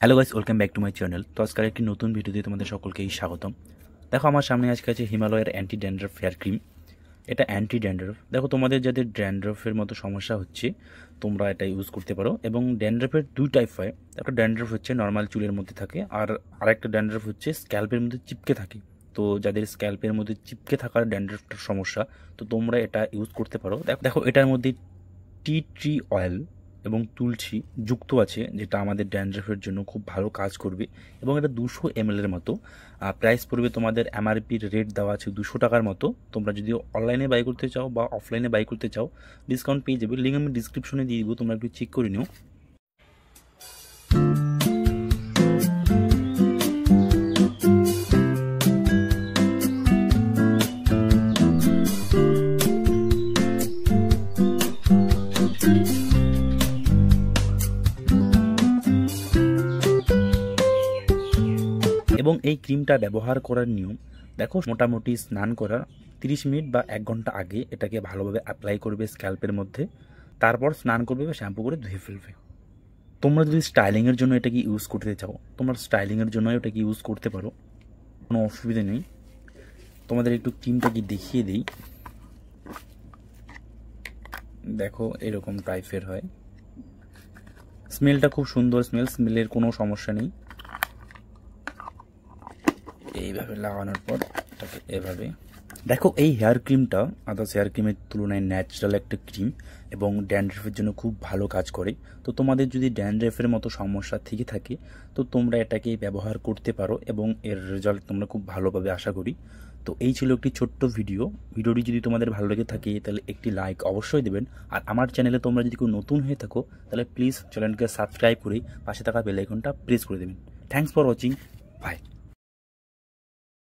Hello guys, welcome back to my channel. তো আজকের একটি নতুন ভিডিওতে তোমাদের সকলকেই স্বাগতম। দেখো, আমার সামনে আজকে আছে হিমালয়ের অ্যান্টি ড্যান্ড্রফ ফেয়ার ক্রিম। এটা অ্যান্টি ড্যান্ড্রফ। দেখো, তোমাদের যাদের ড্যান্ড্রফের মতো সমস্যা হচ্ছে তোমরা এটা ইউজ করতে পারো। এবং ড্যান্ড্রফের দুই টাইপ হয়। একটা ড্যান্ড্রফ হচ্ছে নর্মাল চুলের মধ্যে থাকে, আর আরেকটা ড্যান্ড্রফ হচ্ছে স্ক্যাল্পের মধ্যে চিপকে থাকে। তো যাদের স্ক্যাল্পের মধ্যে চিপকে থাকার ড্যান্ড্রফটার সমস্যা, তো তোমরা এটা ইউজ করতে পারো। দেখো, এটার মধ্যে টি ট্রি অয়েল এবং তুলসী যুক্ত আছে, যেটা আমাদের ড্যান্ড্রফের জন্য খুব ভালো কাজ করবে। এবং এটা 200 ml এর মতো। প্রাইস পড়বে তোমাদের এমআরপির রেট দেওয়া আছে 200 টাকার মতো। তোমরা যদি অনলাইনে বাই করতে চাও বা অফলাইনে বাই করতে চাও, ডিসকাউন্ট পেয়ে যাবে। লিঙ্ক আমি ডিসক্রিপশনে দিয়ে দিব, তোমরা একটু চেক করে নিও। এবং এই ক্রিমটা ব্যবহার করার নিয়ম দেখো, মোটামুটি স্নান করার 30 মিনিট বা 1 ঘন্টা আগে এটাকে ভালোভাবে অ্যাপ্লাই করবে স্ক্যাল্পের মধ্যে। তারপর স্নান করবে বা শ্যাম্পু করে ধুয়ে ফেলবে। তোমরা যদি স্টাইলিংয়ের জন্য এটাকে ইউজ করতে চাও, তোমরা স্টাইলিংয়ের জন্য এটাকে ইউজ করতে পারো, কোনো অসুবিধা নেই। তোমাদের একটু ক্রিমটাকে দেখিয়ে দিই। দেখো, এরকম টাইপের হয়। স্মেলটা খুব সুন্দর স্মেলের কোনো সমস্যা নেই। এইভাবে লাগানোর পর এটাকে এভাবে দেখো, এই হেয়ার ক্রিমটা আদার্স হেয়ার ক্রিমের তুলনায় ন্যাচারাল একটা ক্রিম এবং ড্যান্ড্রফের জন্য খুব ভালো কাজ করে। তো তোমাদের যদি ড্যান্ড্রফের মতো সমস্যা থেকে থাকে, তো তোমরা এটাকে ব্যবহার করতে পারো এবং এর রেজাল্ট তোমরা খুব ভালোভাবে আশা করি। তো এই ছিল একটি ছোট্ট ভিডিওটি যদি তোমাদের ভালো লেগে থাকে তাহলে একটি লাইক অবশ্যই দেবেন। আর আমার চ্যানেলে তোমরা যদি কেউ নতুন হয়ে থাকো, তাহলে প্লিজ চ্যানেলকে সাবস্ক্রাইব করে পাশে থাকা বেল আইকনটা প্রেস করে দেবেন। Thanks for watching. বাই।